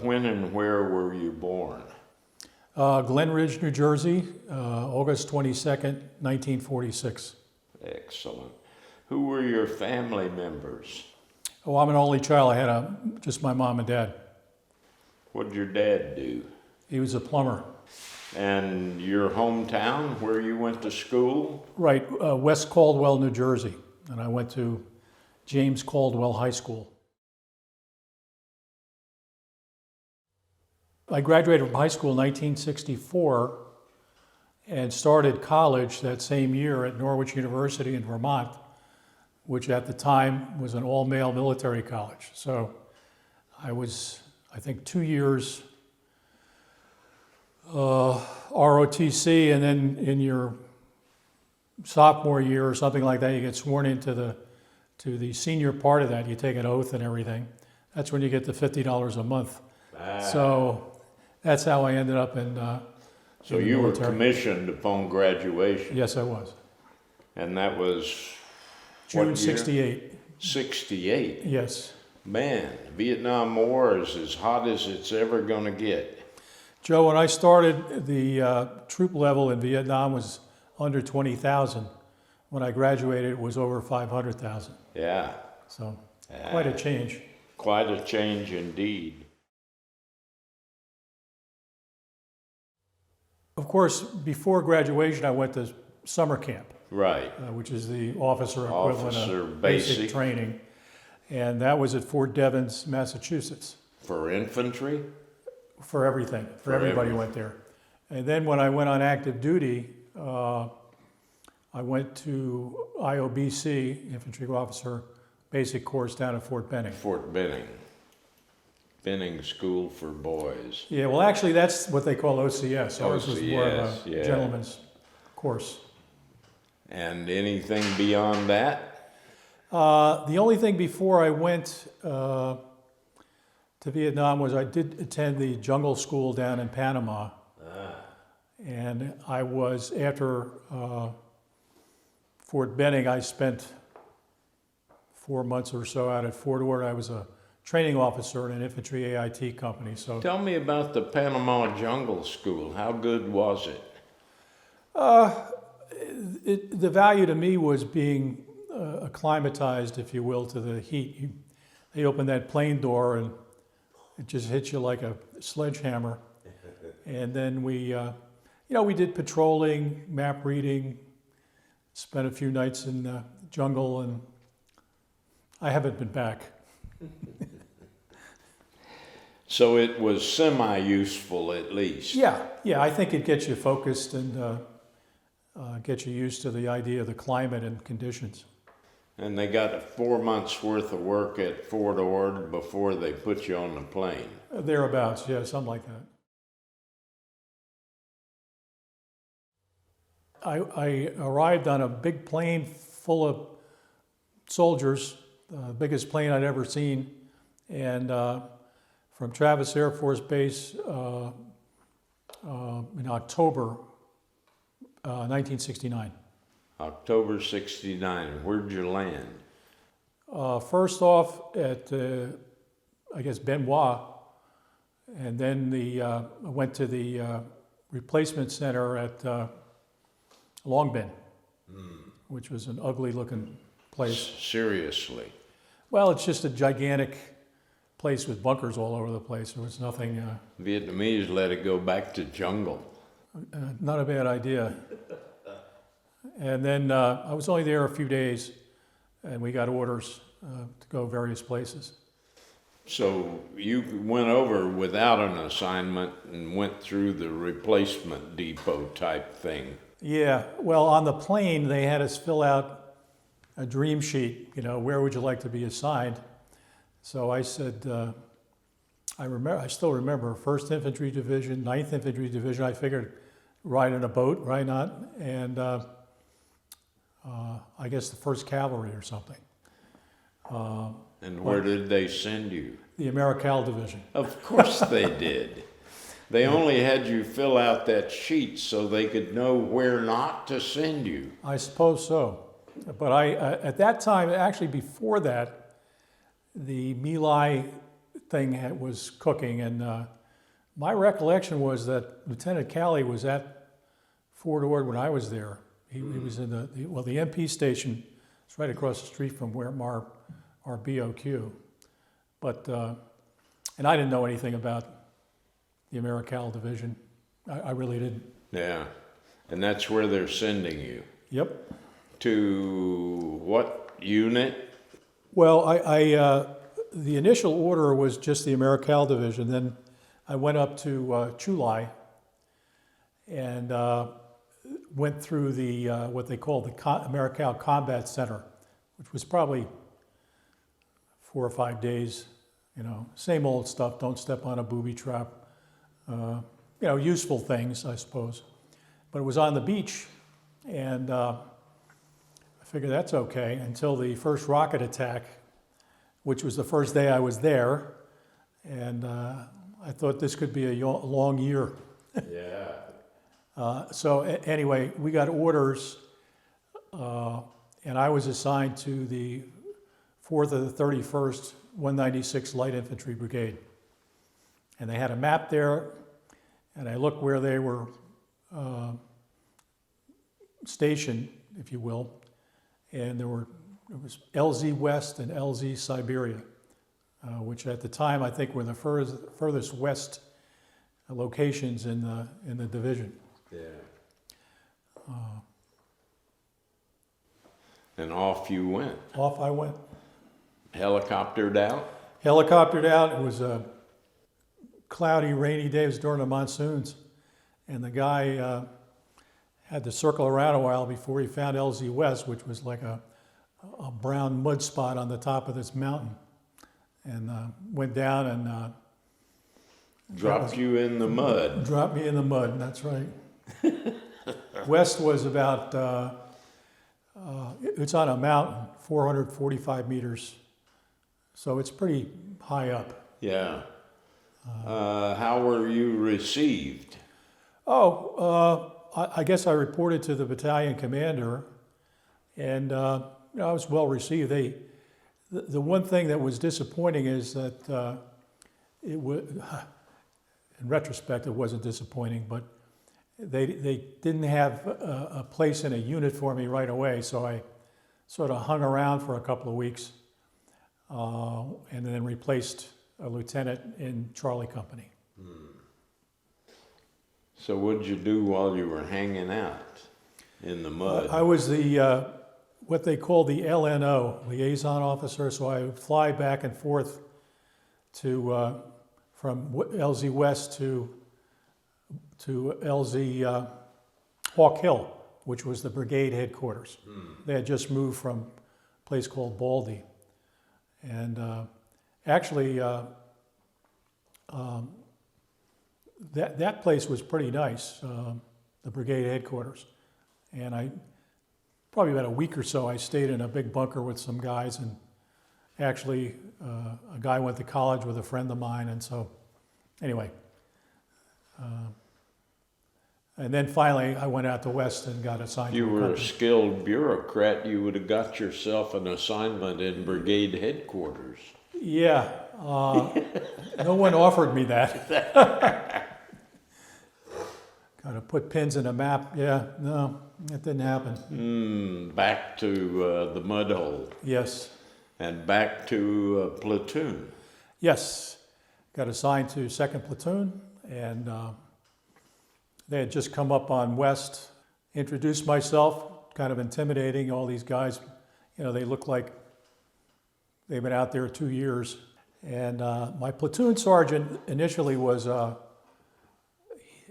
When and where were you born? Glen Ridge, New Jersey, August 22nd, 1946. Excellent. Who were your family members? Oh, I'm an only child. I had just my mom and dad. What did your dad do? He was a plumber. And your hometown, where you went to school? Right, West Caldwell, New Jersey. And I went to James Caldwell High School. I graduated from high school in 1964 and started college that same year at Norwich University in Vermont, which at the time was an all-male military college. So I was, I think, 2 years ROTC, and then in your sophomore year or something like that, you get sworn into the senior part of that. You take an oath and everything. That's when you get the $50 a month. So that's how I ended up in So you were commissioned upon graduation? Yes, I was. And that was June 68. 68? Yes. Man, Vietnam War is as hot as it's ever going to get. Joe, when I started, the troop level in Vietnam was under 20,000. When I graduated, it was over 500,000. Yeah. So quite a change. Quite a change indeed. Of course, before graduation, I went to summer camp. Right. Which is the officer equivalent of basic training. And that was at Fort Devens, Massachusetts. For infantry? For everything. For everybody went there. And then when I went on active duty, I went to IOBC, Infantry Officer Basic Course down at Fort Benning. Fort Benning. Benning School for Boys. Yeah, well, actually, that's what they call OCS. Ours was more of a gentleman's course. And anything beyond that? The only thing before I went to Vietnam was I did attend the jungle school down in Panama. And I was, after Fort Benning, I spent 4 months or so out at Fort Ord. I was a training officer in an infantry AIT company. So tell me about the Panama Jungle School. How good was it? The value to me was being acclimatized, if you will, to the heat. They opened that plane door and it just hits you like a sledgehammer. And then we did patrolling, map reading, spent a few nights in the jungle, and I haven't been back. So it was semi-useful at least. Yeah, I think it gets you focused and gets you used to the idea of the climate and conditions. And they got 4 months worth of work at Fort Ord before they put you on the plane. Thereabouts, yeah, something like that. I arrived on a big plane full of soldiers, the biggest plane I'd ever seen, and from Travis Air Force Base in October 1969. October 69. Where'd you land? First off at, I guess, Benoit, and then I went to the replacement center at Long Binh, which was an ugly looking place. Seriously? Well, it's just a gigantic place with bunkers all over the place. There was nothing. Vietnamese let it go back to jungle. Not a bad idea. And then I was only there a few days, and we got orders to go various places. So you went over without an assignment and went through the replacement depot type thing. Yeah, well, on the plane, they had us fill out a dream sheet, where would you like to be assigned? So I said, I still remember 1st Infantry Division, 9th Infantry Division. I figured ride in a boat, why not? And I guess the 1st Cavalry or something. And where did they send you? The Americal Division. Of course they did. They only had you fill out that sheet so they could know where not to send you. I suppose so. But at that time, actually before that, the My Lai thing was cooking, and my recollection was that Lieutenant Calley was at Fort Ord when I was there. He was in the MP station. It's right across the street from where our BOQ. But and I didn't know anything about the Americal Division. I really didn't. Yeah, and that's where they're sending you. Yep. To what unit? Well, the initial order was just the Americal Division. Then I went up to Chulai and went through the what they called the Americal Combat Center, which was probably 4 or 5 days. You know, same old stuff. Don't step on a booby trap. You know, useful things, I suppose. But it was on the beach, and I figured that's okay until the first rocket attack, which was the first day I was there, and I thought this could be a long year. Yeah. So anyway, we got orders, and I was assigned to the 4th of the 31st 196 Light Infantry Brigade. And they had a map there, and I looked where they were stationed, if you will, and there was LZ West and LZ Siberia, which at the time I think were the furthest west locations in the division. Yeah. And off you went. Off I went. Helicoptered out? Helicoptered out. It was a cloudy, rainy day. It was during the monsoons. And the guy had to circle around a while before he found LZ West, which was like a brown mud spot on the top of this mountain. And went down and... Dropped you in the mud. Dropped me in the mud, that's right. West was about, it's on a mountain, 445 meters. So it's pretty high up. Yeah. How were you received? I guess I reported to the battalion commander, and I was well received. The one thing that was disappointing is that it would, in retrospect, it wasn't disappointing, but they didn't have a place in a unit for me right away, so I sort of hung around for a couple of weeks, and then replaced a lieutenant in Charlie Company. So what did you do while you were hanging out in the mud? I was the what they call the LNO, liaison officer, so I would fly back and forth to from LZ West to LZ Hawk Hill, which was the brigade headquarters. They had just moved from a place called Baldy. And actually, that place was pretty nice, the brigade headquarters. And probably about a week or so, I stayed in a big bunker with some guys, and actually a guy went to college with a friend of mine, and so anyway. And then finally I went out to West and got assigned You to a were a company. skilled bureaucrat. You would have got yourself an assignment in brigade headquarters. Yeah, no one offered me that. Got to put pins in a map. Yeah, no, that didn't happen. Back to the mud hole. Yes. And back to platoon. Yes, got assigned to 2nd Platoon, and they had just come up on West. Introduced myself, kind of intimidating. All these guys, they look like they've been out there 2 years. And my platoon sergeant initially was I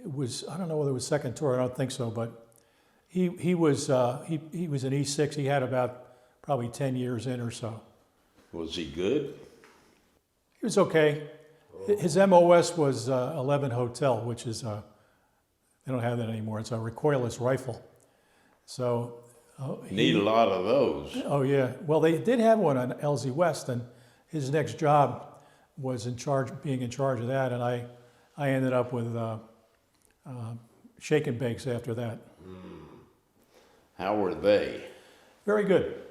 don't know whether it was second tour, I don't think so, but he was an E6. He had about probably 10 years in or so. Was he good? He was okay. His MOS was 11 Hotel, which is they don't have that anymore. It's a recoilless rifle. So need a lot of those. Oh yeah. Well, they did have one on LZ West, and his next job was being in charge of that, and I ended up with shake and bakes after that. How were they? Very good.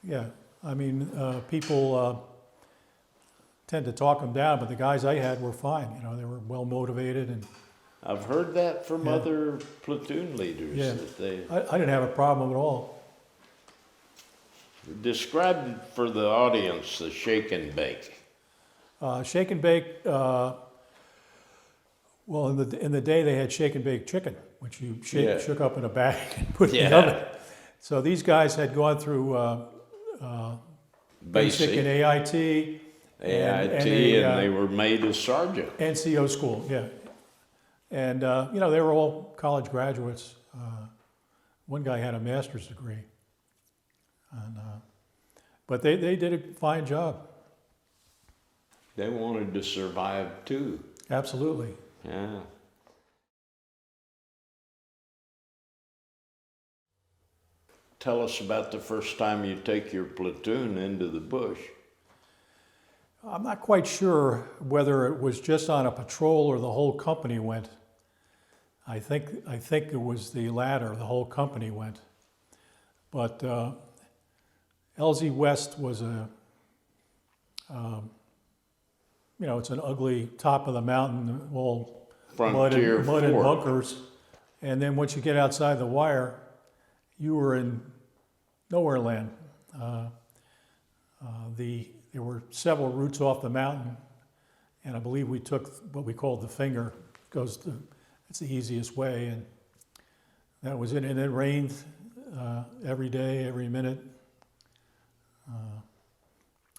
Yeah. I mean, people tend to talk them down, but the guys I had were fine. You know, they were well motivated, and I've heard that from Yeah. other platoon leaders. Yeah. That they I didn't have a problem at all. described for the audience the shake and bake. Shake and bake. Well, in the day they had shake and bake chicken, which you Yeah. shook up in a bag and put in Yeah. the oven. So these guys had gone through basic and AIT, AIT, and a, they were made a sergeant. NCO school, yeah. And you know, they were all college graduates. One guy had a master's degree, and, but they did a fine job. They wanted to survive too. Absolutely. Yeah. Tell us about the first time you take your platoon into the bush. I'm not quite sure whether it was just on a patrol or the whole company went. I think it was the latter. The whole company went. But LZ West was a, you know, it's an ugly top of the mountain, all Frontier mud and fort. bunkers. And then once you get outside the wire, you were in nowhere land. There were several routes off the mountain, and I believe we took what we called the finger. It's the easiest way, and that was it. And it rained every day, every minute.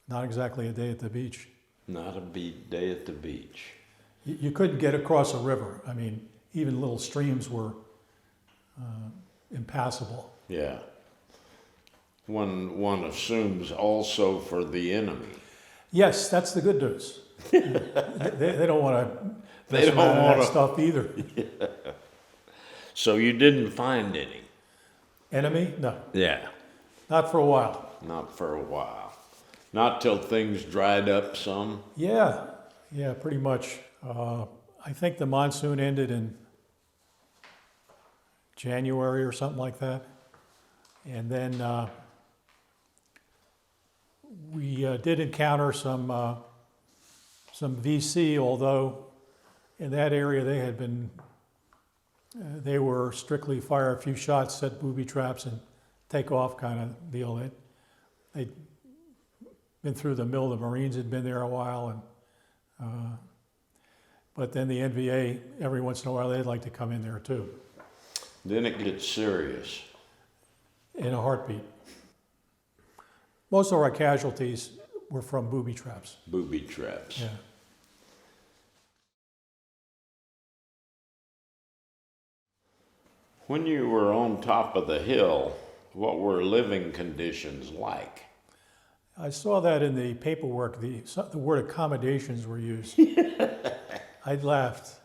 Not exactly a day at the beach. Not a beat day at the beach. You couldn't get across a river. I mean, even little streams were impassable. Yeah. One assumes also for the enemy. Yes, that's the good news. They don't want to They don't want that to. stuff either. So you didn't find any? Enemy? No, Yeah. not for a while. Not for a while. Not till things dried up some. Yeah, pretty much. I think the monsoon ended in January or something like that. And then we did encounter some VC, although in that area they had been, they were strictly fire a few shots, set booby traps, and take off kind of deal. They'd been through the mill. The Marines had been there a while, and but then the NVA, every once in a while, they'd like to come in there too. Then it gets serious. In a heartbeat. Most of our casualties were from booby traps. Booby traps. Yeah. When you were on top of the hill, what were living conditions like? I saw that in the paperwork. The word accommodations were used. I laughed.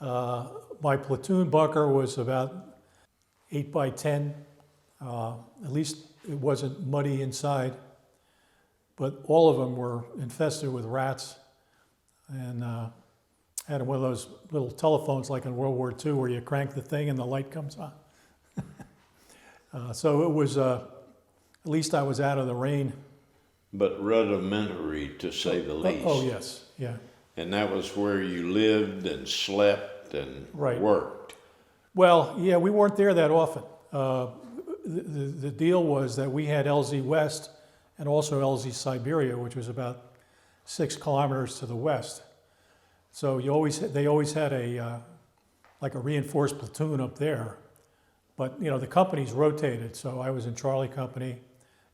My platoon bunker was about 8 by 10. At least it wasn't muddy inside, but all of them were infested with rats, and had one of those little telephones like in World War II where you crank the thing and the light comes on. So it was, at least I was out of the rain. But rudimentary, to say the least. Oh yes, yeah. And that was where you lived and slept and Right. worked. Well, yeah, we weren't there that often. The deal was that we had LZ West and also LZ Siberia, which was about 6 kilometers to the west. So they always had like a reinforced platoon up there. But you know, the companies rotated, so I was in Charlie Company.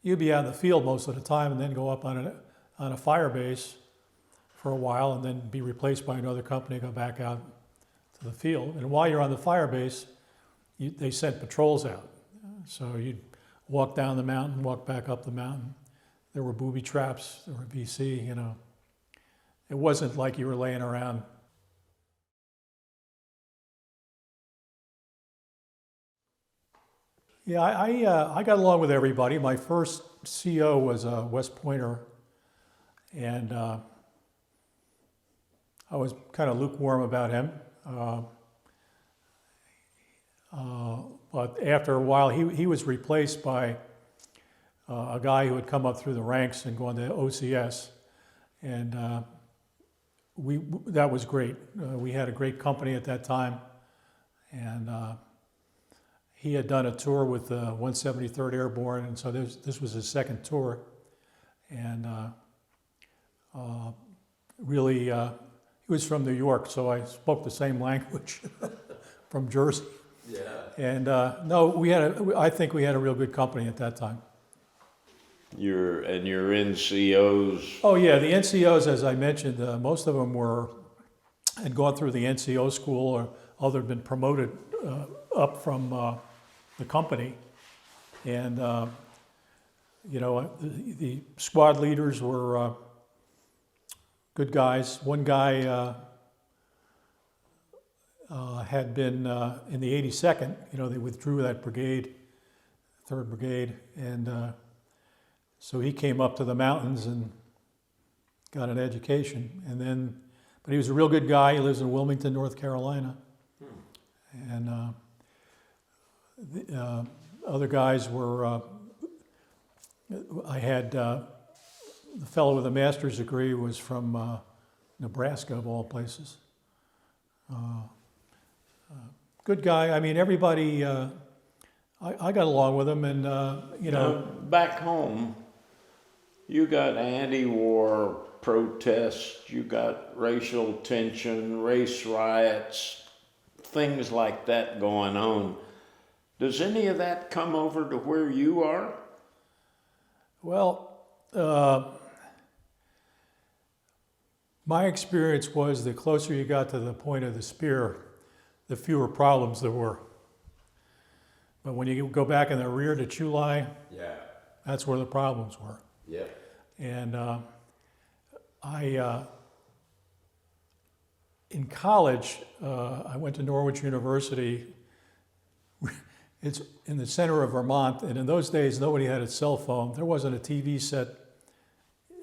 You'd be out in the field most of the time and then go up on a fire base for a while and then be replaced by another company, go back out to the field. And while you're on the fire base, they sent patrols out. So you'd walk down the mountain, walk back up the mountain. There were booby traps, there were VC, you know. It wasn't like you were laying around. Yeah, I got along with everybody. My first CO was a West Pointer, and I was kind of lukewarm about him. But after a while, he was replaced by a guy who had come up through the ranks and gone to OCS. And that was great. We had a great company at that time, and he had done a tour with 173rd Airborne, and so this was his second tour, and really, he was from New York, so I spoke the same language from Jersey. Yeah. And no, I think we had a real good company at that time. Your NCOs. Oh yeah, the NCOs, as I mentioned, most of them had gone through the NCO school, or other had been promoted up from the company, and the squad leaders were good guys. One guy had been in the 82nd. They withdrew that brigade, 3rd Brigade, and so he came up to the mountains and got an education. But he was a real good guy. He lives in Wilmington, North Carolina. And the other guys were, I had, the fellow with a master's degree was from Nebraska, of all places. Good guy. I mean, everybody, I got along with him, and, Now, back home, you got anti-war protests, you got racial tension, race riots, things like that going on. Does any of that come over to where you are? Well, my experience was the closer you got to the point of the spear, the fewer problems there were. But when you go back in the rear to Chulai, Yeah. that's where the problems were. Yeah. And in college, I went to Norwich University. It's in the center of Vermont, and in those days, nobody had a cell phone. There wasn't a TV set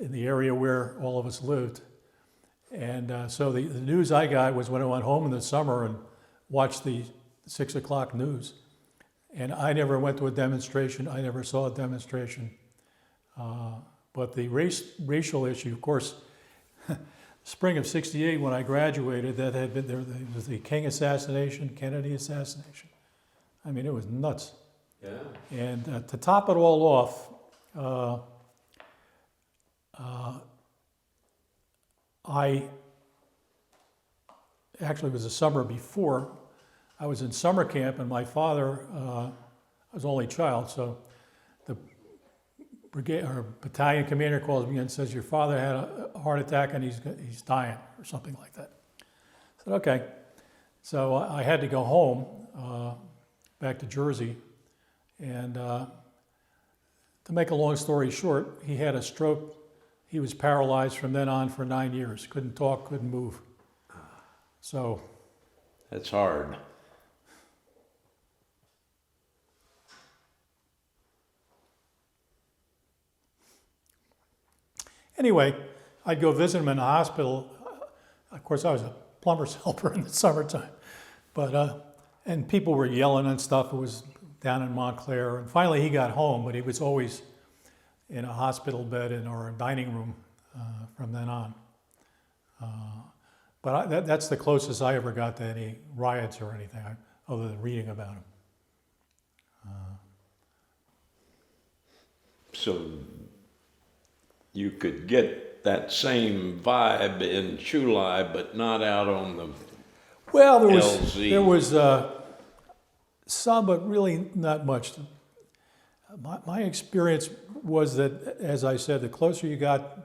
in the area where all of us lived. And so the news I got was when I went home in the summer and watched the 6 o'clock news. And I never went to a demonstration. I never saw a demonstration. But the racial issue, of course, spring of '68 when I graduated, that had been there was the King assassination, Kennedy assassination. I mean, it was nuts. Yeah. And to top it all off, I actually, it was the summer before, I was in summer camp, and my father, I was the only child, so the brigade or battalion commander calls me and says, "Your father had a heart attack and he's dying," or something like that. I said, "Okay." So I had to go home, back to Jersey, and to make a long story short, he had a stroke. He was paralyzed from then on for 9 years. Couldn't talk, couldn't move. So That's hard. anyway, I'd go visit him in the hospital. Of course, I was a plumber's helper in the summertime, but and people were yelling and stuff. It was down in Montclair, and finally he got home, but he was always in a hospital bed in our dining room from then on. But that's the closest I ever got to any riots or anything, other than reading about them. So you could get that same vibe in Chulai, but not out on the Well, LZ. there was some, but really not much. My experience was that, as I said, the closer you got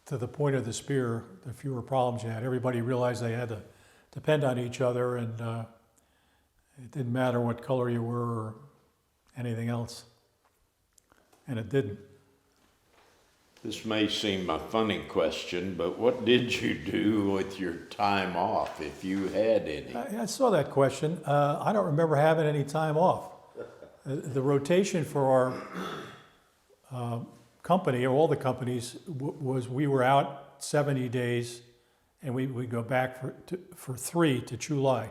to the point of the spear, the fewer problems you had. Everybody realized they had to depend on each other, and it didn't matter what color you were or anything else. And it didn't. This may seem a funny question, but what did you do with your time off, if you had any? I saw that question. I don't remember having any time off. The rotation for our company, or all the companies, was we were out 70 days, and we'd go back for 3 to Chulai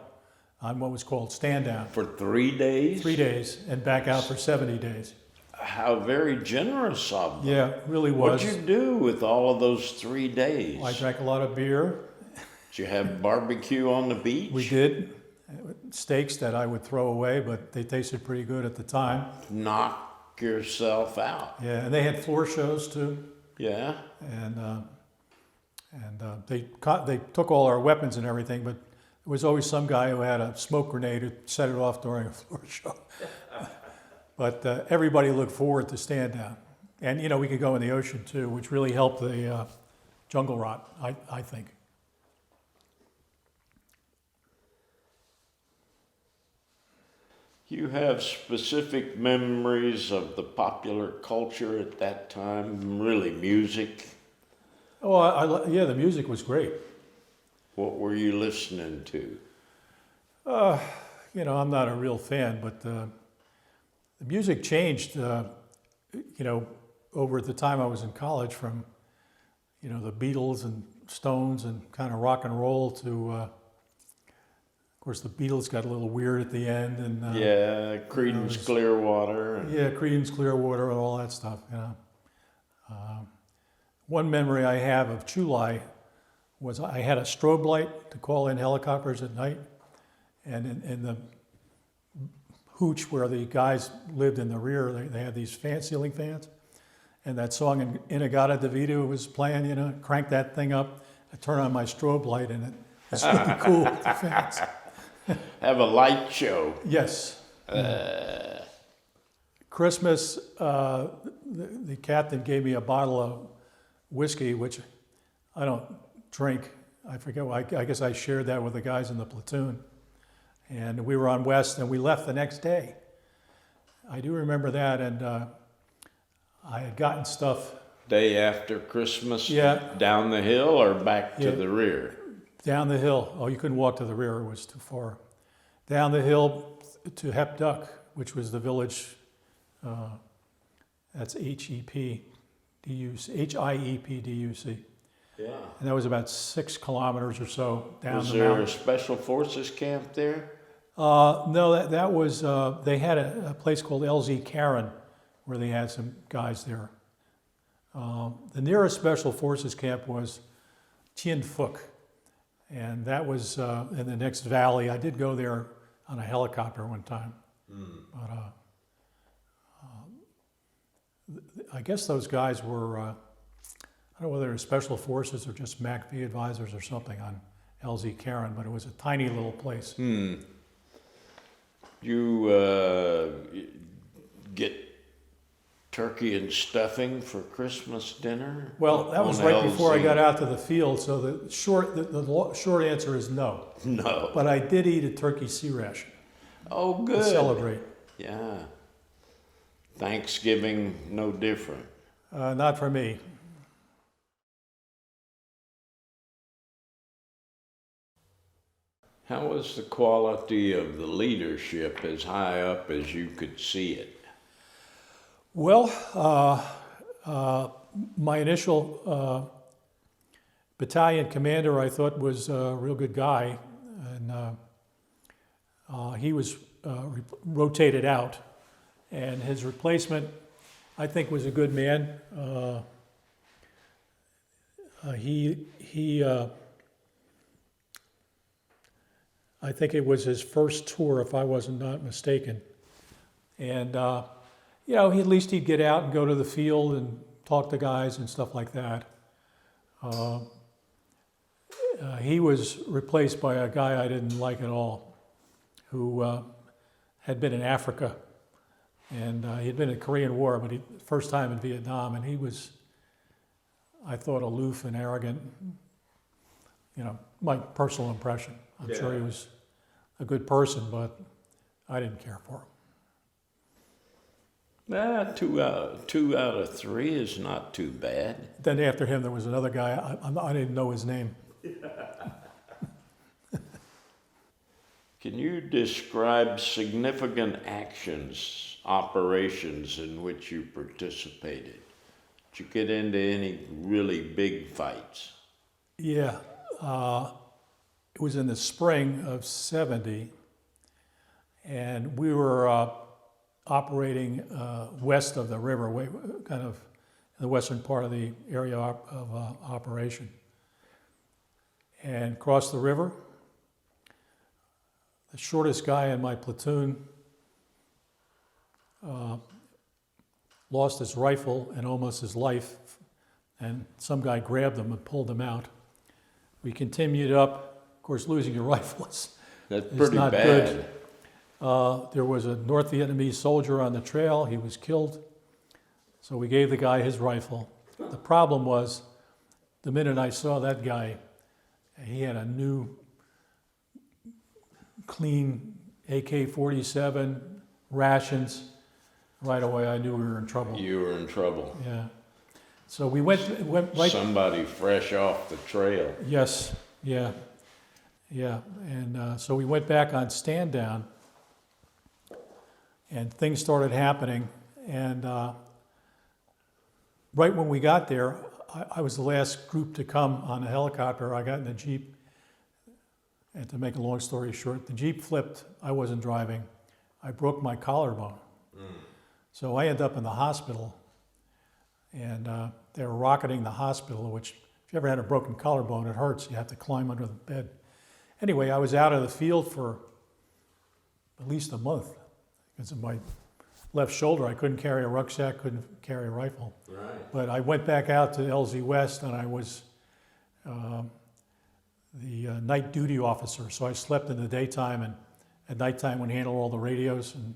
on what was called stand down. For 3 days? 3 days, and back out for 70 days. how very generous of them. Yeah, it really was. What'd you do with all of those 3 days? I drank a lot of beer. Did you have barbecue on the beach? We did. Steaks that I would throw away, but they tasted pretty good at the time. Knock yourself out. Yeah, and they had floor shows too. Yeah. And they took all our weapons and everything, but there was always some guy who had a smoke grenade who set it off during a floor show. But everybody looked forward to stand down. And, you know, we could go in the ocean too, which really helped the jungle rot, I think. You have specific memories of the popular culture at that time, really music? Oh, yeah, the music was great. What were you listening to? You know, I'm not a real fan, but the music changed, you know, over the time I was in college from, you know, the Beatles and Stones and kind of rock and roll to, of course, the Beatles got a little weird at the end. And yeah, Creedence Clearwater. Yeah, Creedence Clearwater and all that stuff, you know. One memory I have of Chulai was I had a strobe light to call in helicopters at night. And in the hooch where the guys lived in the rear, they had these ceiling fans. And that song Inagata DeVito was playing, you know, crank that thing up. I turn on my strobe light and it's really cool with the fans. Have a light show. Yes. Christmas, the captain gave me a bottle of whiskey, which I don't drink. I forget, I guess I shared that with the guys in the platoon. And we were on West and we left the next day. I do remember that, and I had gotten stuff. Day after Christmas? Yeah. Down the hill or back to the rear? Down the hill. Oh, you couldn't walk to the rear, it was too far. Down the hill to Hep Duck, which was the village, that's HIEPDUC. Yeah. And that was about 6 kilometers or so down Was the there mountain. a special forces camp there? No, that was, they had a place called LZ Karen where they had some guys there. The nearest special forces camp was Tien Phuc, and that was in the next valley. I did go there on a helicopter one time. But I guess those guys were, I don't know whether they were special forces or just MACV advisors or something on LZ Karen, but it was a tiny little place. You get turkey and stuffing for Christmas dinner? Well, that was on right before I LZ? got out to the field, so the short answer is no. No. But I did eat a turkey sea ration Oh, to good. celebrate. Yeah. Thanksgiving, no different. Not for me. How was the quality of the leadership as high up as you could see it? Well, my initial battalion commander I thought was a real good guy, and he was rotated out, and his replacement I think was a good man. I think it was his first tour, if I wasn't not mistaken. And, you know, at least he'd get out and go to the field and talk to guys and stuff like that. He was replaced by a guy I didn't like at all, who had been in Africa. And he'd been in the Korean War, but first time in Vietnam, and he was, I thought, aloof and arrogant. You know, my personal impression. I'm sure he was a good person, but I didn't care for him. Two out of three is not too bad. Then after him, there was another guy. I didn't know his name. Can you describe significant actions, operations in which you participated? Did you get into any really big fights? Yeah. It was in the spring of '70, and we were operating west of the river, kind of in the western part of the area of operation. And crossed the river. The shortest guy in my platoon lost his rifle and almost his life, and some guy grabbed him and pulled him out. We continued up. Of course, losing your rifle is pretty not bad. good. There was a North Vietnamese soldier on the trail. He was killed. So we gave the guy his rifle. The problem was, the minute I saw that guy, he had a new, clean AK-47, rations. Right away, I knew we were in trouble. You were in trouble. Yeah. So we went right. Somebody fresh off the trail. Yes. Yeah. Yeah. And so we went back on stand down, and things started happening. And right when we got there, I was the last group to come on a helicopter. I got in the Jeep, and to make a long story short, the Jeep flipped. I wasn't driving. I broke my collarbone. So I ended up in the hospital, and they were rocketing the hospital, which, if you ever had a broken collarbone, it hurts. You have to climb under the bed. Anyway, I was out of the field for at least a month because of my left shoulder. I couldn't carry a rucksack, couldn't carry a rifle. Right. But I went back out to LZ West, and I was the night duty officer. So I slept in the daytime, and at nighttime would handle all the radios and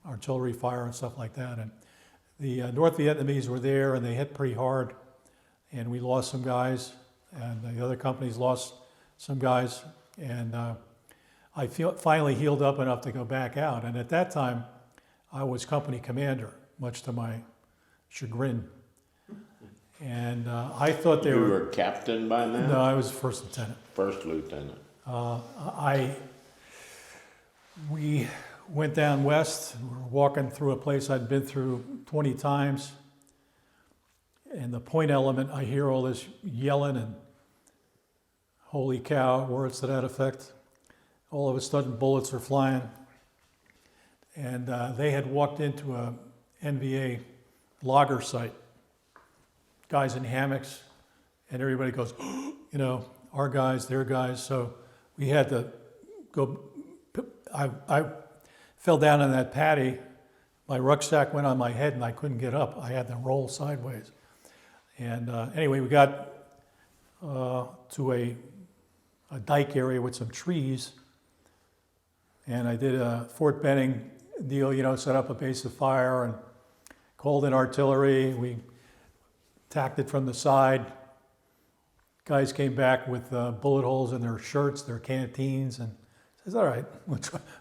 artillery fire and stuff like that. And the North Vietnamese were there, and they hit pretty hard, and we lost some guys, and the other companies lost some guys, and I finally healed up enough to go back out. And at that time, I was company commander, much to my chagrin. And I thought they You were captain by now? No, I was first lieutenant. First lieutenant. We went down west, and we were walking through a place I'd been through 20 times. And the point element, I hear all this yelling and holy cow, words to that effect. All of a sudden, bullets are flying. And they had walked into a NVA logger site. Guys in hammocks, and everybody goes, you know, our guys, their guys. So we had to go. I fell down on that patty. My rucksack went on my head, and I couldn't get up. I had to roll sideways. And anyway, we got to a dike area with some trees, and I did a Fort Benning deal, you know, set up a base of fire and called in artillery. We tacked it from the side. Guys came back with bullet holes in their shirts, their canteens, and says, "All right,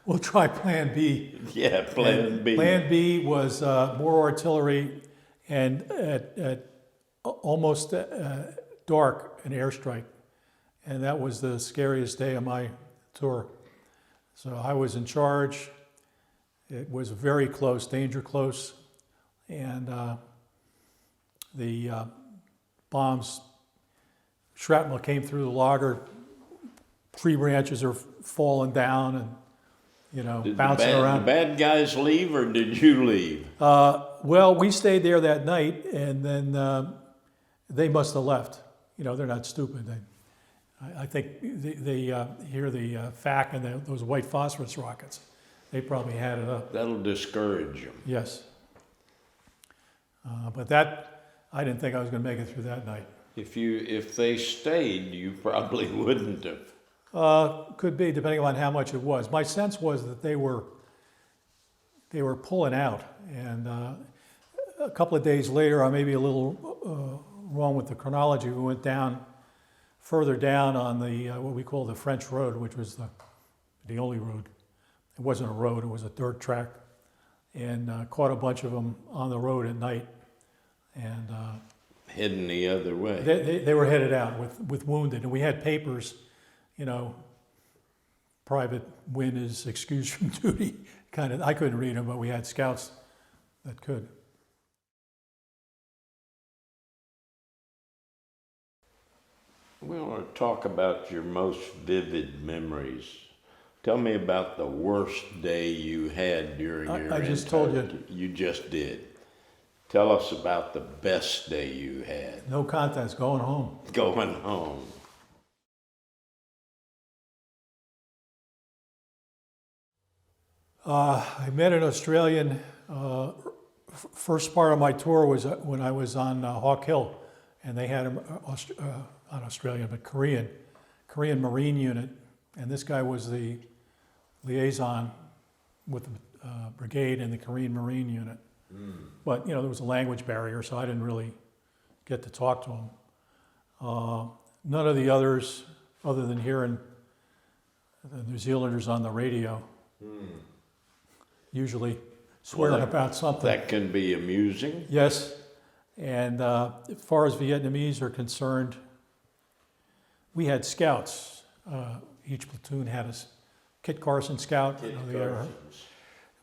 we'll try Plan B." Yeah, Plan B. Plan B was more artillery, and at almost dark, an airstrike, and that was the scariest day of my tour. So I was in charge. It was very close, danger close, and the bombs, shrapnel came through the logger. Tree branches are falling down and, you know, bouncing around. Did the bad guys leave, or did you leave? Well, we stayed there that night, and then they must have left. You know, they're not stupid. I think they hear the FAC and those white phosphorus rockets. They probably had it up. That'll discourage them. Yes. But that, I didn't think I was going to make it through that night. If they stayed, you probably wouldn't have. Could be, depending on how much it was. My sense was that they were pulling out, and a couple of days later, I may be a little wrong with the chronology. We went down, further down on the what we call the French Road, which was the only road. It wasn't a road; it was a dirt track, and caught a bunch of them on the road at night, and Heading the other way. they were headed out with wounded, and we had papers, you know. Private win is excused from duty, kind of. I couldn't read them, but we had scouts that could. We want to talk about your most vivid memories Tell me about the worst day you had during your I just told you. You just did. Tell us about the best day you had. No contest, going home. Going home. I met an Australian. First part of my tour was when I was on Hawk Hill, and they had not Australian but Korean Marine unit, and this guy was the liaison with the brigade and the Korean Marine unit. But there was a language barrier, so I didn't really get to talk to him. None of the others, other than hearing the New Zealanders on the radio, usually swearing about something. That can be amusing. Yes, and as far as Vietnamese are concerned, we had scouts. Each platoon had a Kit Carson scout.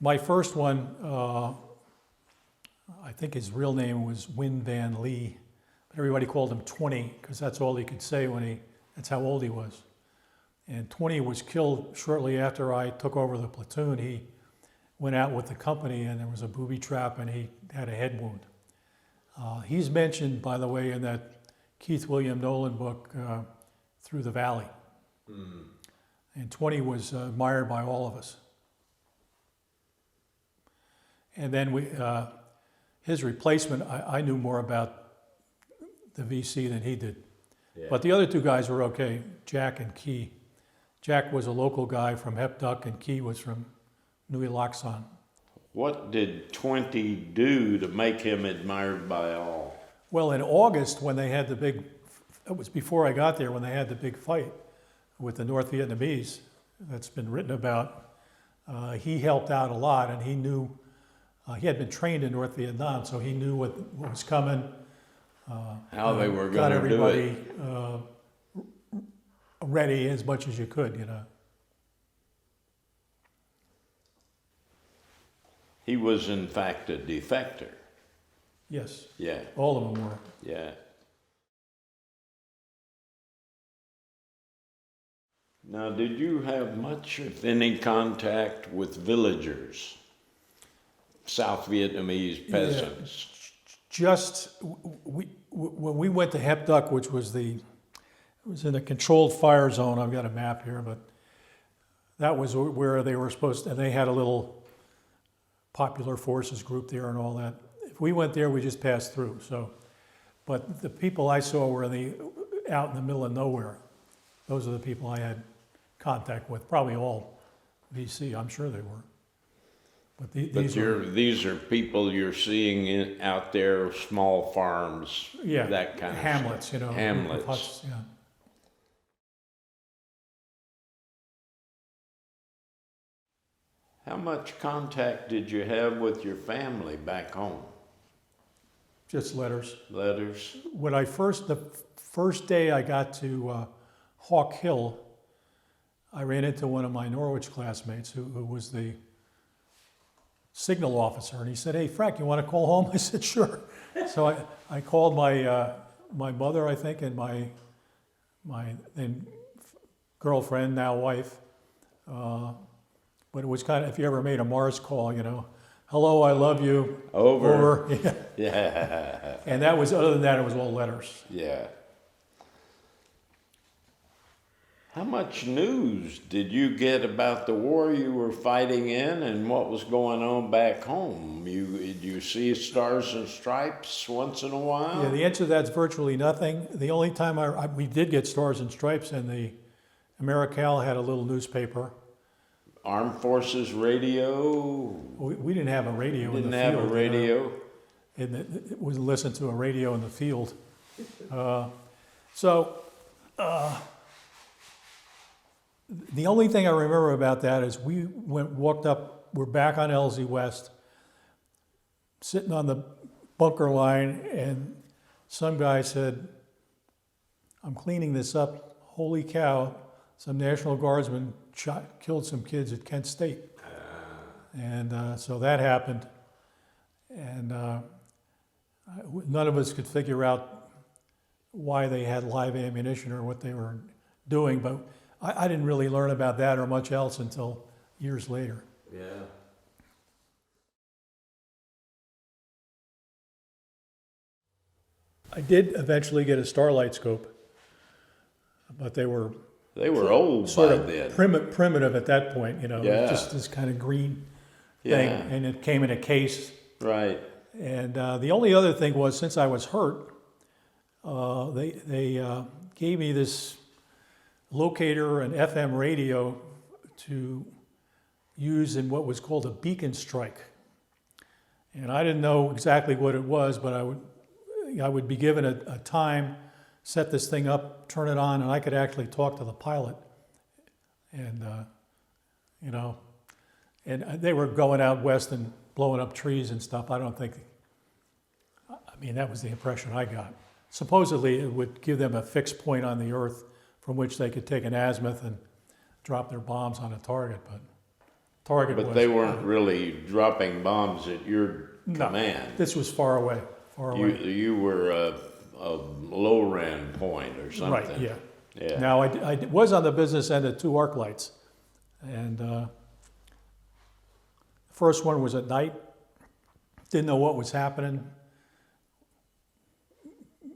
My first one, I think his real name was Win Van Lee, but everybody called him 20 because that's all he could say that's how old he was. And 20 was killed shortly after I took over the platoon. He went out with the company and there was a booby trap and he had a head wound. He's mentioned, by the way, in that Keith William Nolan book, Through the Valley. And 20 was admired by all of us. And then his replacement, I knew more about the VC than he did. Yeah. But the other two guys were okay, Jack and Key. Jack was a local guy from Hepduck and Key was from Nui Laksan. What did 20 do to make him admired by all? Well, in August, when they had it was before I got there, when they had the big fight with the North Vietnamese that's been written about, he helped out a lot and he knew, he had been trained in North Vietnam, so he knew what was coming. How they were got going to do it. everybody ready as much as you could, He was in fact a defector. Yes. Yeah. All of them were. Yeah. Now, did you have much, if any, contact with villagers, South Vietnamese peasants? Yeah, when we went to Hepduck, which was it was in a controlled fire zone. I've got a map here, but that was where they were supposed to, and they had a little popular forces group there and all that. If we went there, we just passed through. So, but the people I saw were out in the middle of nowhere. Those are the people I had contact with. Probably all VC, I'm sure they were. But these are people you're seeing out there, small farms, that kind of hamlets, stuff. Hamlets. Huts, yeah. How much contact did you have with your family back home? Just letters. Letters. When the first day I got to Hawk Hill, I ran into one of my Norwich classmates who was the signal officer, and he said, "Hey, Frank, you want to call home?" I said, "Sure." So I called my mother, I think, and my then girlfriend, now wife. But it was kind of, if you ever made a Mars call, hello, I love you. Over. Yeah. Yeah. And that was, other than that, it was all letters. Yeah. How much news did you get about the war you were fighting in and what was going on back home? Did you see Stars and Stripes once in a while? Yeah, the answer to that's virtually nothing. The only time we did get Stars and Stripes, and the Americal had a little newspaper. Armed Forces radio? We didn't have a radio in the field. Didn't have a radio? It was listened to a radio in the field. The only thing I remember about that is we walked up, we're back on LZ West, sitting on the bunker line, and some guy said, "I'm cleaning this up. Holy cow, some National Guardsmen killed some kids at Kent State." And so that happened. And none of us could figure out why they had live ammunition or what they were doing, but I didn't really learn about that or much else until years later. Yeah. I did eventually get a starlight scope, but they were old sort by of then. primitive at that point, Yeah. just this kind of green thing, Yeah. and it came in a case. Right. And the only other thing was, since I was hurt, they gave me this locator and FM radio to use in what was called a beacon strike. And I didn't know exactly what it was, but I would be given a time, set this thing up, turn it on, and I could actually talk to the pilot. And, and they were going out west and blowing up trees and stuff. That was the impression I got. Supposedly, it would give them a fixed point on the earth from which they could take an azimuth and drop their bombs on a target. But they weren't really dropping bombs at your command. This was far away. You were a low-ran point or something. Right, yeah. Yeah. Now, I was on the business end of 2 arc lights. And the first one was at night. Didn't know what was happening.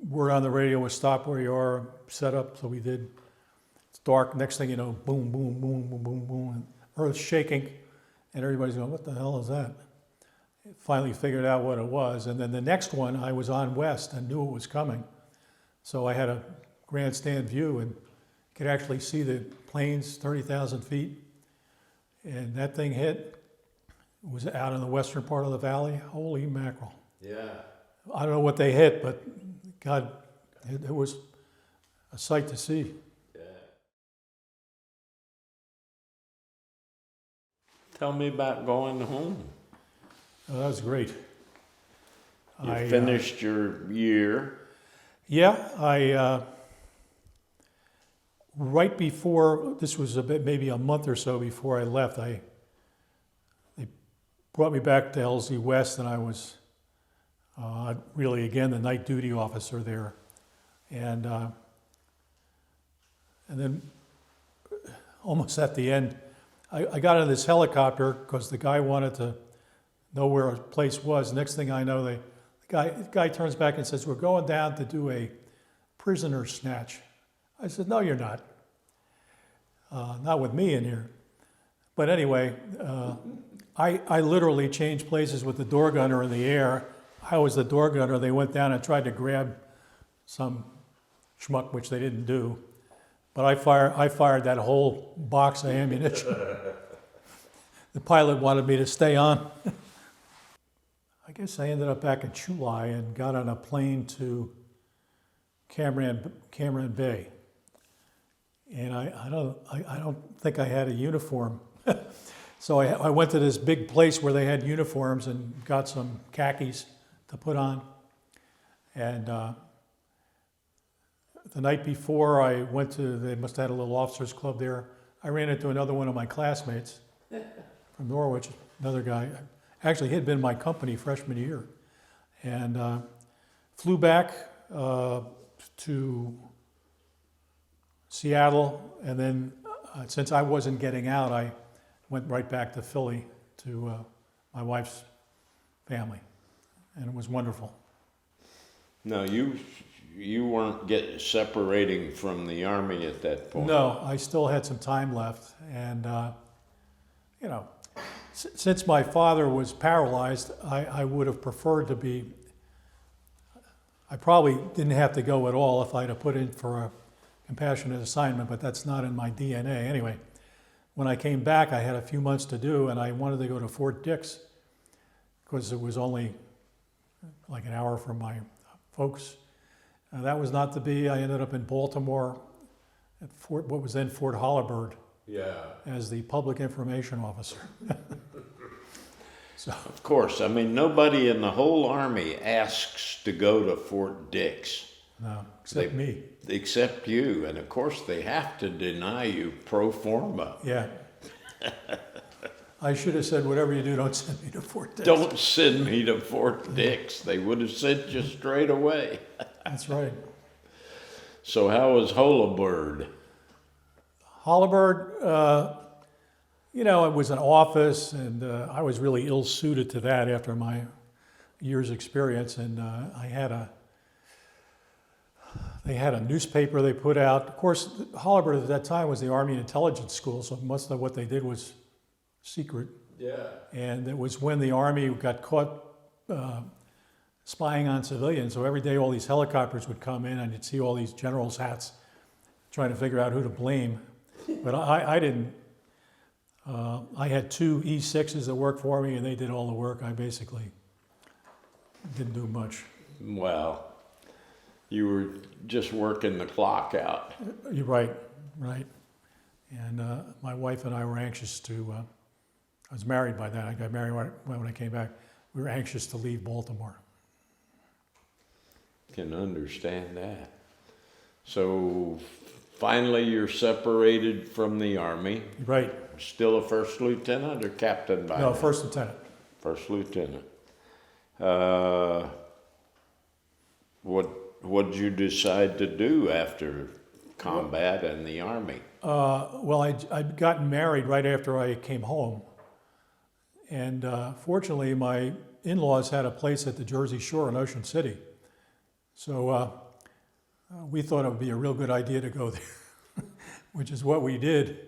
Word on the radio was stop where you are, set up, so we did. It's dark, next thing you know, boom, boom, boom, boom, boom, boom, and earth's shaking, and everybody's going, what the hell is that? Finally figured out what it was, and then the next one, I was on west and knew it was coming. So I had a grandstand view and could actually see the planes 30,000 feet, and that thing hit. It was out in the western part of the valley. Holy mackerel. Yeah. I don't know what they hit, but God, it was a sight to see. Yeah. Tell me about going home. That was great. You finished your year. Yeah, right before, this was maybe a month or so before I left, they brought me back to LZ West, and I was really, again, the night duty officer there. And then almost at the end, I got in this helicopter because the guy wanted to know where a place was. Next thing I know, the guy turns back and says, we're going down to do a prisoner snatch. I said, no, you're not. Not with me in here. But anyway, I literally changed places with the door gunner in the air. I was the door gunner. They went down and tried to grab some schmuck, which they didn't do. But I fired that whole box of ammunition. The pilot wanted me to stay on. I guess I ended up back in Chulai and got on a plane to Cameron Bay. And I don't think I had a uniform. So I went to this big place where they had uniforms and got some khakis to put on. And the night before I went to, they must have had a little officers club there. I ran into another one of my classmates from Norwich, another guy. Actually, he had been in my company freshman year. And flew back to Seattle. And then since I wasn't getting out, I went right back to Philly to my wife's family. And it was wonderful. No, you weren't separating from the Army at that point. No, I still had some time left. And, since my father was paralyzed, I would have preferred to be, I probably didn't have to go at all if I'd have put in for a compassionate assignment, but that's not in my DNA. Anyway, when I came back, I had a few months to do, and I wanted to go to Fort Dix because it was only like an hour from my folks. That was not to be. I ended up in Baltimore at what was then Fort Holabird. Yeah. As the public information officer. So, of course, I mean, nobody in the whole Army asks to go to Fort Dix. No, except me. Except you, and of course they have to deny you pro forma. Yeah. I should have said, whatever you do, don't send me to Fort Dix. Don't send me to Fort Dix. They would have sent you straight away. That's right. So how was Holabird? Holabird, you know, it was an office, and I was really ill-suited to that after my years' experience. And they had a newspaper they put out. Of course, Holabird at that time was the Army Intelligence School, so most of what they did was secret. Yeah. And it was when the Army got caught spying on civilians. So every day all these helicopters would come in, and you'd see all these generals' hats trying to figure out who to blame. But I didn't. I had 2 E6s that worked for me, and they did all the work. I basically didn't do much. Well, you were just working the clock out. You're right, right. And my wife and I were anxious to, I was married by then. I got married when I came back. We were anxious to leave Baltimore. Can understand that. So finally you're separated from the Army. Right. Still a first lieutenant or captain by No, now? first lieutenant. First lieutenant. What did you decide to do after combat and the Army? Well, I'd gotten married right after I came home. And fortunately, my in-laws had a place at the Jersey Shore in Ocean City. So we thought it would be a real good idea to go there, which is what we did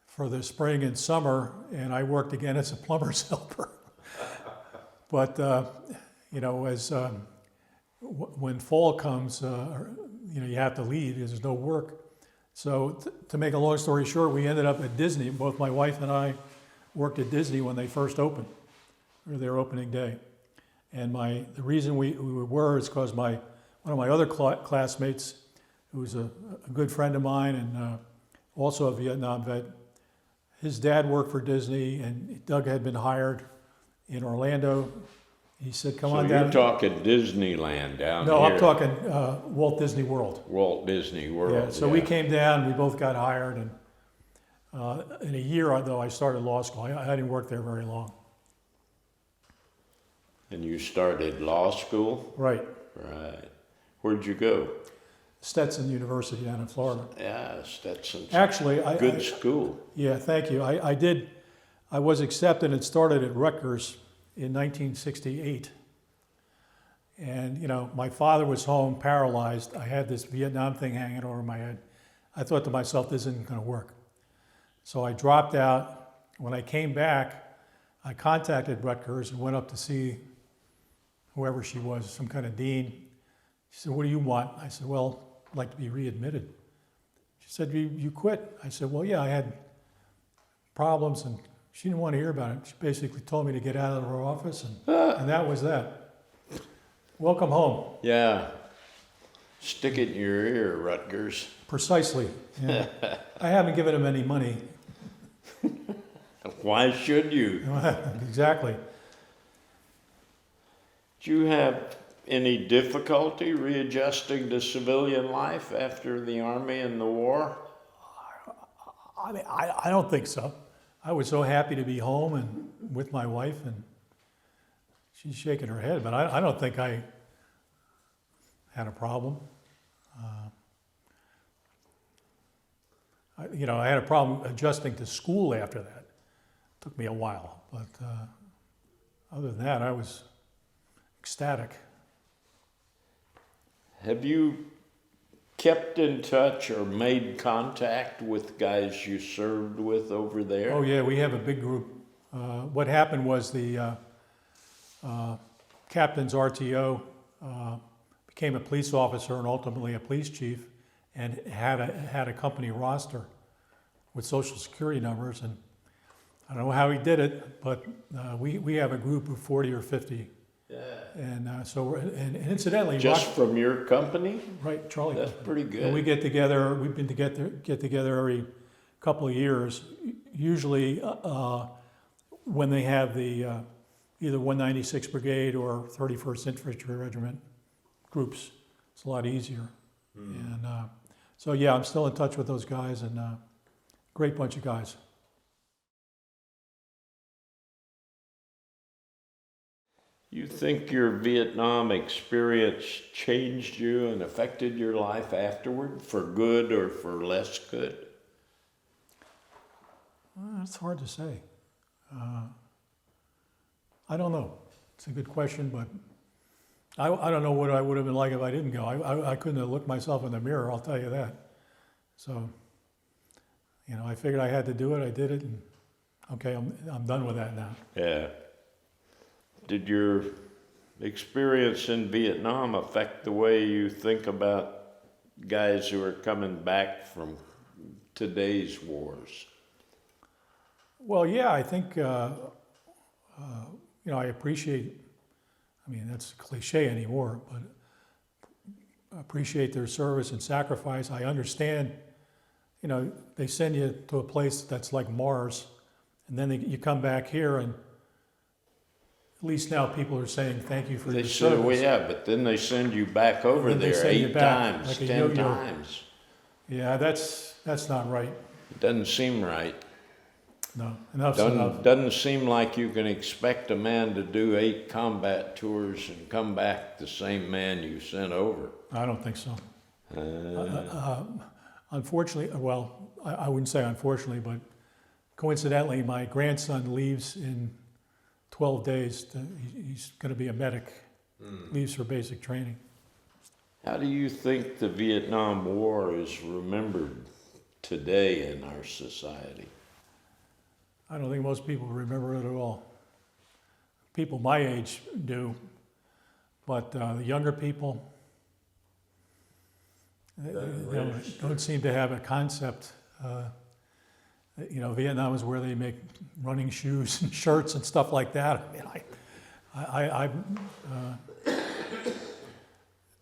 for the spring and summer. And I worked again as a plumber's helper. But, you know, when fall comes, you know, you have to leave because there's no work. So to make a long story short, we ended up at Disney. Both my wife and I worked at Disney when they first opened, or their opening day. And the reason we were is because one of my other classmates, who was a good friend of mine and also a Vietnam vet, his dad worked for Disney, and Doug had been hired in Orlando. He said, come on down. So you're talking Disneyland down here? No, I'm talking Walt Disney World. Walt Disney World. Yeah, so we came down, we both got hired, and in a year, though, I started law school. I didn't work there very long. And you started law school? Right. Right. Where'd you go? Stetson University down in Florida. Yeah, Stetson. Actually, good school. Yeah, thank you. I was accepted and started at Rutgers in 1968. And, you know, my father was home paralyzed. I had this Vietnam thing hanging over my head. I thought to myself, this isn't going to work. So I dropped out. When I came back, I contacted Rutgers and went up to see whoever she was, some kind of dean. She said, what do you want? I said, well, I'd like to be readmitted. She said, you quit? I said, well, yeah, I had problems, and she didn't want to hear about it. She basically told me to get out of her office, and that was that. Welcome home. Yeah. Stick it in your ear, Rutgers. Precisely. Yeah. I haven't given him any money. Why should you? Exactly. Do you have any difficulty readjusting to civilian life after the Army and the war? I mean, I don't think so. I was so happy to be home and with my wife, and she's shaking her head, but I don't think I had a problem. I had a problem adjusting to school after that. It took me a while, but other than that, I was ecstatic. Have you kept in touch or made contact with guys you served with over there? Oh yeah, we have a big group. What happened was the captain's RTO became a police officer and ultimately a police chief, and had a company roster with social security numbers. And I don't know how he did it, but we have a group of 40 or 50. Yeah. And and incidentally, just from your company? Right, Charlie. That's pretty good. And we get together. We've been get together every couple of years. Usually, when they have the either 196th Brigade or 31st Infantry Regiment groups, it's a lot easier. And so yeah, I'm still in touch with those guys, and great bunch of guys. You think your Vietnam experience changed you and affected your life afterward, for good or for less good? It's hard to say. I don't know. It's a good question, but I don't know what I would have been like if I didn't go. I couldn't have looked myself in the mirror, I'll tell you that. So, you know, I figured I had to do it. I did it, and okay, I'm done with that now. Yeah. Did your experience in Vietnam affect the way you think about guys who are coming back from today's wars? Well, yeah, I think, you know, I appreciate, I mean, that's cliche anymore, but I appreciate their service and sacrifice. I understand, you know, they send you to a place that's like Mars, and then you come back here, and at least now people are saying thank you for your service. Well, yeah, but then they send you back over there 8 times, like 10 times. Yeah, that's not right. It doesn't seem right. No, enough's enough. Doesn't seem like you can expect a man to do 8 combat tours and come back the same man you sent over. I don't think so. Unfortunately, well, I wouldn't say unfortunately, but coincidentally, my grandson leaves in 12 days. He's going to be a medic, leaves for basic training. How do you think the Vietnam War is remembered today in our society? I don't think most people remember it at all. People my age do, but the younger people, they don't seem to have a concept. You know, Vietnam is where they make running shoes and shirts and stuff like that. I mean, I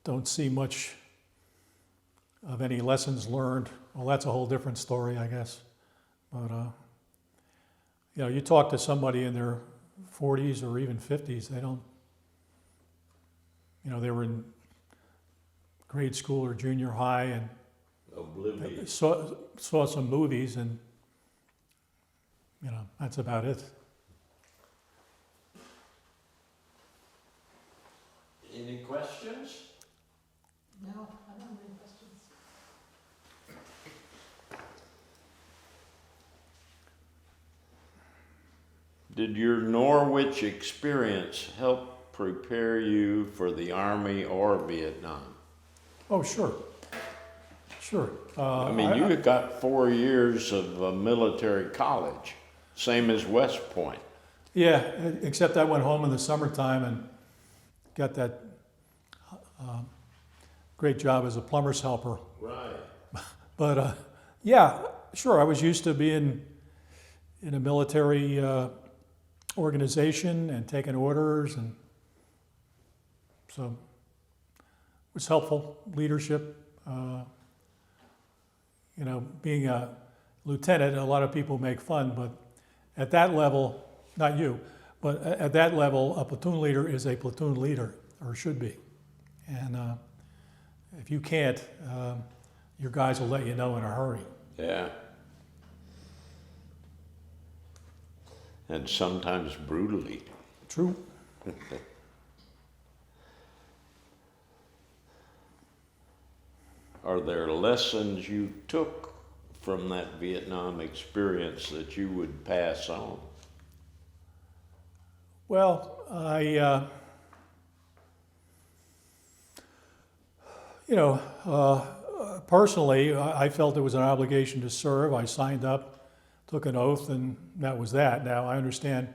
don't see much of any lessons learned. Well, that's a whole different story, I guess. But you know, you talk to somebody in their 40s or even 50s, they don't, you know, they were in grade school or junior high and saw some movies, and, you know, that's about it. Any questions? No, I don't have any questions. Did your Norwich experience help prepare you for the Army or Vietnam? Oh, sure. Sure. I mean, you got 4 years of military college, same as West Point. Yeah, except I went home in the summertime and got that great job as a plumber's helper. Right. But yeah, sure, I was used to being in a military organization and taking orders, and so it was helpful. Leadership, you know, being a lieutenant, a lot of people make fun, but at that level, not you, but at that level, a platoon leader is a platoon leader, or should be. And if you can't, your guys will let you know in a hurry. Yeah. And sometimes brutally. True. Are there lessons you took from that Vietnam experience that you would pass on? Well, you know, personally, I felt it was an obligation to serve. I signed up, took an oath, and that was that. Now, I understand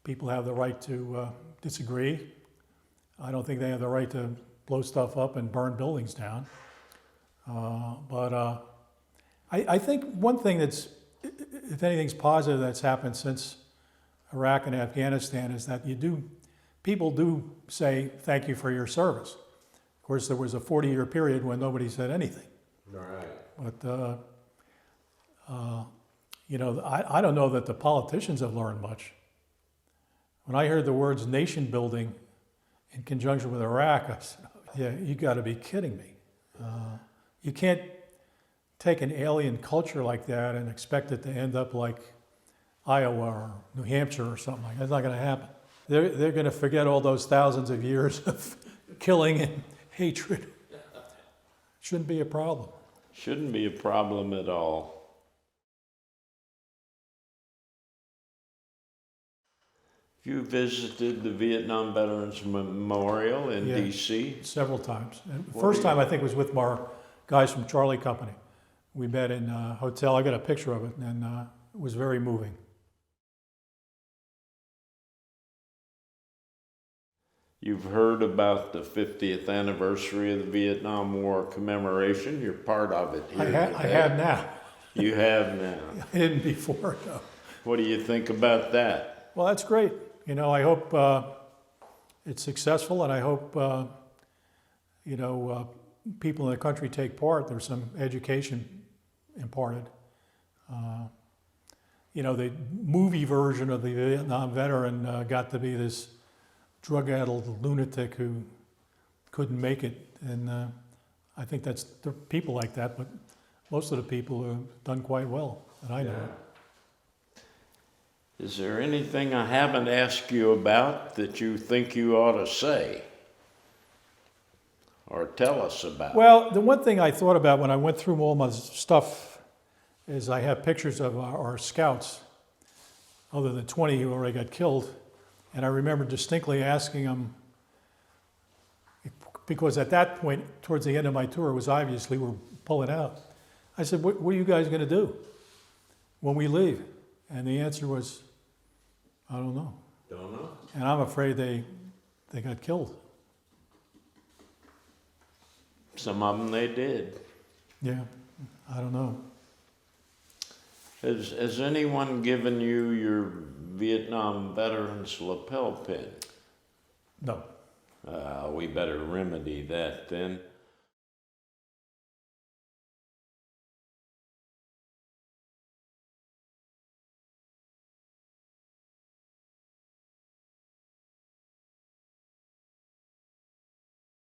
people have the right to disagree. I don't think they have the right to blow stuff up and burn buildings down. But I think one thing that's, if anything's positive that's happened since Iraq and Afghanistan, is that people do say thank you for your service. Of course, there was a 40-year period when nobody said anything. Right. But you know, I don't know that the politicians have learned much. When I heard the words nation building in conjunction with Iraq, I said, yeah, you got to be kidding me. You can't take an alien culture like that and expect it to end up like Iowa or New Hampshire or something like that. That's not going to happen. They're going to forget all those thousands of years of killing and hatred. Shouldn't be a problem. Shouldn't be a problem at all. You visited the Vietnam Veterans Memorial in Yeah. D.C.? Several times. And the What first do you- time I think was with our guys from Charlie Company. We met in a hotel. I got a picture of it, and it was very moving. You've heard about the 50th anniversary of the Vietnam War commemoration. You're part of it here I today. have now. You have now. I didn't before, no. What do you think about that? Well, that's great. You know, I hope it's successful, and I hope, people in the country take part. There's some education imparted. The movie version of the Vietnam veteran got to be this drug-addled lunatic who couldn't make it. And I think there are people like that, but most of the people have done quite well that I know. Is there anything I haven't asked you about that you think you ought to say or tell us about? Well, the one thing I thought about when I went through all my stuff is I have pictures of our scouts, other than 20 who already got killed. And I remember distinctly asking them, because at that point, towards the end of my tour, it was obvious we were pulling out. I said, what are you guys going to do when we leave? And the answer was, I don't know. Don't know. And I'm afraid they got killed. Some of them they did. Yeah, I don't know. Has anyone given you your Vietnam veterans lapel pin? No. We better remedy that then.